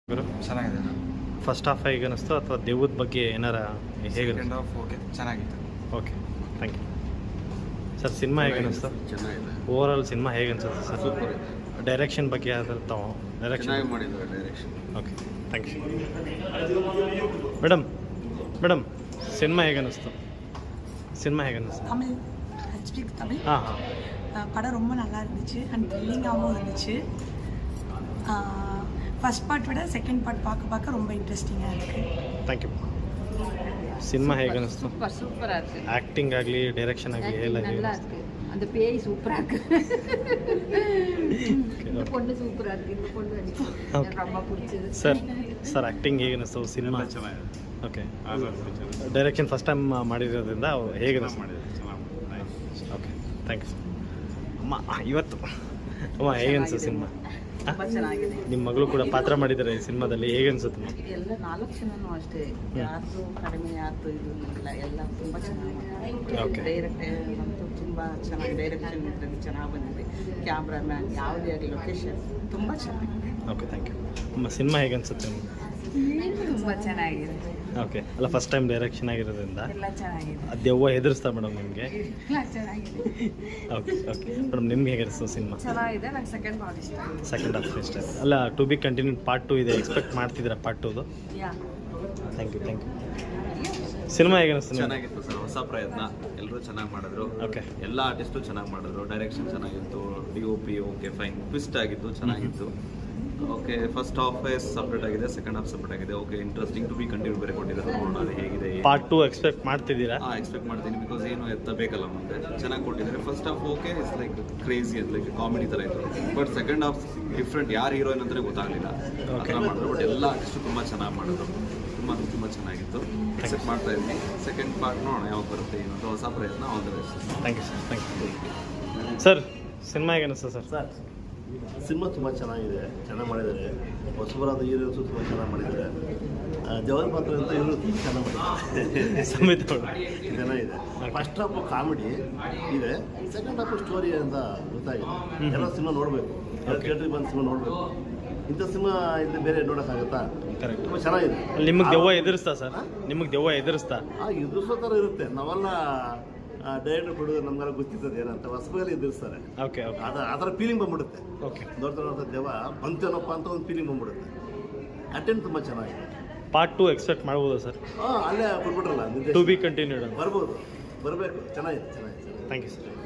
ಚೆನ್ನಾಗಿದೆ. First half ಹೇಗೆ ಅನಿಸ್ತು ಅಥವಾ ದೆವ್ವದ ಬಗ್ಗೆ ಏನಾರ ಹೇಗೆ? ಸೆಕೆಂಡ್ ಹಾಫ್ ಓಕೆ ಚೆನ್ನಾಗಿತ್ತು. Okay, thank you sir. Cinema ಹೇಗೆ ಅನಿಸ್ತು? ಚೆನ್ನಾಗಿದೆ. ಓವರ್ ಆಲ್ ಸಿನಿಮಾ ಹೇಗೆ ಅನ್ಸುತ್ತೆ ಸರ್? ಸೂಪರ್. ಡೈರೆಕ್ಷನ್ ಬಗ್ಗೆ ಯಾವ್ದಾರು ತಾವು ಡೈರೆಕ್ಷನ್? ಚೆನ್ನಾಗಿ ಮಾಡಿದ್ದಾರೆ direction. Okay, thank you madam. Cinema ಹೇಗೆ ಅನಿಸ್ತು? சினிமா ಹೇಗೆ அனிஸ்து? தமிழ் ஹெச்பிக் தமிழ். படம் ரொம்ப நல்லா இருந்துச்சு அண்ட் த்ரில்லிங்காகவும் இருந்துச்சு. ஃபர்ஸ்ட் பார்ட் விட செகண்ட் பார்ட் பார்க்க ரொம்ப இன்ட்ரெஸ்டிங்காக இருக்குது. Thank you. சினிமா ಹೇಗೆ ಅನಿಸ್ತು? சூப்பராக இருக்குது. ஆக்டிங் ಆಗಲಿ ಡೈರೆಕ್ಷನ್ ಆಗಲಿ ಎಲ್ಲ நல்லா இருக்குது. அந்த பேய் சூப்பராக இருக்குது. இந்த பொண்ணு சூப்பராக இருக்குது. இந்த பொண்ணு எனக்கு ரொம்ப பிடிச்சது. ಸರ್ ಆ್ಯಕ್ಟಿಂಗ್ ಹೇಗೆ ಅನಿಸ್ತು? ಸಿನಿಮಾ ಚೆನ್ನಾಗಿದೆ. ಓಕೆ, ಡೈರೆಕ್ಷನ್ ಫಸ್ಟ್ ಟೈಮ್ ಮಾಡಿರೋದ್ರಿಂದ ಹೇಗೆ ಅನಿಸ್ತು? Okay, thank you. ಅಮ್ಮ ಹೇಗೆ ಅನಿಸ್ತು ಸಿನಿಮಾ? ತುಂಬ ಚೆನ್ನಾಗಿದೆ. ನಿಮ್ಮ ಮಗಳು ಕೂಡ ಪಾತ್ರ ಮಾಡಿದ್ದಾರೆ ಈ ಸಿನಿಮಾದಲ್ಲಿ, ಹೇಗೆ ಅನ್ಸುತ್ತೆ? ಎಲ್ಲ 4 ಜನನೂ ಅಷ್ಟೇ, ಯಾರ್ದು ಕಡಿಮೆ ಯಾರ್ದು ಇದು ಇಲ್ಲ, ಎಲ್ಲ ತುಂಬ ಚೆನ್ನಾಗಿ ಡೈರೆಕ್ಟ್ ಅಂತೂ ತುಂಬ ಚೆನ್ನಾಗಿ ಡೈರೆಕ್ಷನ್ ಇದರಲ್ಲಿ ಚೆನ್ನಾಗಿ ಬಂದಿದೆ. ಕ್ಯಾಮ್ರಾಮ್ಯಾನ್ ಯಾವುದೇ ಆಗಲಿ ಲೊಕೇಶನ್ ತುಂಬ ಚೆನ್ನಾಗಿದೆ. Okay, thank you. ಅಮ್ಮ ಸಿನಿಮಾ ಹೇಗೆ ಅನ್ಸುತ್ತೆ? ತುಂಬ ಚೆನ್ನಾಗಿದೆ. ಓಕೆ, ಅಲ್ಲ ಫಸ್ಟ್ ಟೈಮ್ ಡೈರೆಕ್ಷನ್ ಆಗಿರೋದ್ರಿಂದ ಎಲ್ಲ ಚೆನ್ನಾಗಿದೆ. ಅದು ದೆವ್ವ ಹೆದರ್ಸ್ತಾ ಮೇಡಮ್ ನಿಮಗೆ? ಎಲ್ಲ ಚೆನ್ನಾಗಿದೆ. ಓಕೆ ಮೇಡಮ್, ನಿಮ್ಗೆ ಹೇಗೆ ಅನಿಸ್ತು ಸಿನಿಮಾ? ಚೆನ್ನಾಗಿದೆ. ನಂಗೆ ಸೆಕೆಂಡ್ ಪಾರ್ಟ್ ಇಷ್ಟ. ಸೆಕೆಂಡ್ ಹಾಫ್ ಇಷ್ಟ. ಅಲ್ಲ, ಟು ಬಿ ಕಂಟಿನ್ಯೂ ಪಾರ್ಟ್ 2 ಇದೆ, ಎಕ್ಸ್ಪೆಕ್ಟ್ ಮಾಡ್ತಿದ್ದೀರಾ part 2? Ya, thank you. Cinema ಹೇಗೆ ಅನಿಸ್ತು? ಚೆನ್ನಾಗಿತ್ತು ಸರ್, ಹೊಸ ಪ್ರಯತ್ನ, ಎಲ್ಲರೂ ಚೆನ್ನಾಗಿ ಮಾಡಿದ್ರು. ಓಕೆ, ಎಲ್ಲ ಆರ್ಟಿಸ್ಟು ಚೆನ್ನಾಗಿ ಮಾಡಿದ್ರು. ಡೈರೆಕ್ಷನ್ ಚೆನ್ನಾಗಿತ್ತು, DOP ಓಕೆ ಫೈನ್, ಟ್ವಿಸ್ಟ್ ಆಗಿತ್ತು, ಚೆನ್ನಾಗಿತ್ತು. ಓಕೆ, ಫಸ್ಟ್ ಹಾಫ್ ಸಪ್ರೇಟ್ ಆಗಿದೆ, ಸೆಕೆಂಡ್ ಹಾಫ್ ಸಪ್ರೇಟ್ ಆಗಿದೆ. Okay, interesting to be continue ಬೇರೆ ಕೊಟ್ಟಿದ್ದಾರೆ, ನೋಡೋಣ ಅದು ಹೇಗಿದೆ. ಪಾರ್ಟ್ 2 ಎಕ್ಸ್ಪೆಕ್ಟ್ ಮಾಡ್ತಿದ್ದೀರಾ? ಎಕ್ಸ್ಪೆಕ್ಟ್ ಮಾಡ್ತೀನಿ, ಬಿಕಾಸ್ ಏನು ಎತ್ತಬೇಕಲ್ಲ ಮುಂದೆ. ಚೆನ್ನಾಗಿ ಕೊಟ್ಟಿದ್ದಾರೆ. First half okay, it's like crazy ಅಂತ, ಲೈಕ್ ಕಾಮಿಡಿ ಥರ ಇತ್ತು. ಬಟ್ ಸೆಕೆಂಡ್ ಹಾಫ್ ಡಿಫ್ರೆಂಟ್, ಯಾರು ಹೀರೋಯಿನ್ ಅಂತಲೇ ಗೊತ್ತಾಗಲಿಲ್ಲ ಆ ಥರ ಮಾಡಿದ್ರು. ಬಟ್ ಎಲ್ಲ ಆರ್ಟಿಸ್ಟು ತುಂಬ ಚೆನ್ನಾಗಿ ಮಾಡಿದ್ರು, ತುಂಬ ಚೆನ್ನಾಗಿತ್ತು. ಎಕ್ಸೆಪ್ಟ್ ಮಾಡ್ತಾ ಇದ್ದೀನಿ. ಸೆಕೆಂಡ್ ಪಾರ್ಟ್ ನೋಡೋಣ ಯಾವಾಗ ಬರುತ್ತೆ, ಏನಂತ ಹೊಸ ಪ್ರಯತ್ನ all thank you sir. Thank you sir. Cinema ಹೇಗೆ ಅನಿಸ್ತು ಸರ್? ಸಿನಿಮಾ ತುಂಬ ಚೆನ್ನಾಗಿದೆ, ಚೆನ್ನಾಗಿ ಮಾಡಿದ್ದಾರೆ. ಹೊಸಬರಾದ ಹೀರೋಸು ತುಂಬ ಚೆನ್ನಾಗಿ ಮಾಡಿದ್ದಾರೆ. ದೇವರ ಪಾತ್ರ ಅಂತ ಇವರು ತುಂಬ ಚೆನ್ನಾಗಿ ಮಾಡಿದ್ದಾರೆ. ಸಮೇತ ಚೆನ್ನಾಗಿದೆ. ಫಸ್ಟ್ ಹಾಫ್ ಕಾಮಿಡಿ ಇದೆ, ಸೆಕೆಂಡ್ ಹಾಫ್ ಸ್ಟೋರಿ ಅಂತ ಗೊತ್ತಾಗಿದೆ. ಎಲ್ಲ ಸಿನಿಮಾ ನೋಡಬೇಕು, ಥಿಯೇಟ್ರಿಗೆ ಬಂದು ಸಿನಿಮಾ ನೋಡಬೇಕು. ಇಂಥ ಸಿನಿಮಾ ಇಲ್ಲಿ ಬೇರೆ ನೋಡೋಕ್ಕಾಗುತ್ತಾ? ಕರೆಕ್ಟ್, ತುಂಬ ಚೆನ್ನಾಗಿದೆ. ನಿಮಗೆ ದೆವ್ವ ಎದುರಿಸ್ತಾ ಸರ್? ನಿಮಗೆ ದೆವ್ವ ಎದುರಿಸ್ತಾ? ಎದುರಿಸೋ ಥರ ಇರುತ್ತೆ. ನಾವೆಲ್ಲ ಡೈರೆಕ್ಟ್ ಬಿಡೋದು ನಮ್ಗೆಲ್ಲ ಗೊತ್ತಿರ್ತದೆ ಏನಂತ, ಹೊಸಬಲ್ಲಿ ಎದುರಿಸ್ತಾರೆ. ಓಕೆ, ಆ ಥರ ಫೀಲಿಂಗ್ ಬಂದ್ಬಿಡುತ್ತೆ. ಓಕೆ, ನೋಡ್ತಾ ದೆವ್ವ ಬಂತೇನಪ್ಪ ಅಂತ ಒಂದು ಫೀಲಿಂಗ್ ಬಂದ್ಬಿಡುತ್ತೆ. ಅಟೆಂಡ್ ತುಂಬ ಚೆನ್ನಾಗಿದೆ. ಪಾರ್ಟ್ 2 ಎಕ್ಸ್ಪೆಕ್ಟ್ ಮಾಡ್ಬೋದಾ ಸರ್? ಅಲ್ಲೇ ಕೊಟ್ಬಿಟ್ರಲ್ಲ, ಟು ಬಿ ಕಂಟಿನ್ಯೂಡ್ ಬರ್ಬೋದು, ಬರಬೇಕು. ಚೆನ್ನಾಗಿದೆ. Thank you sir.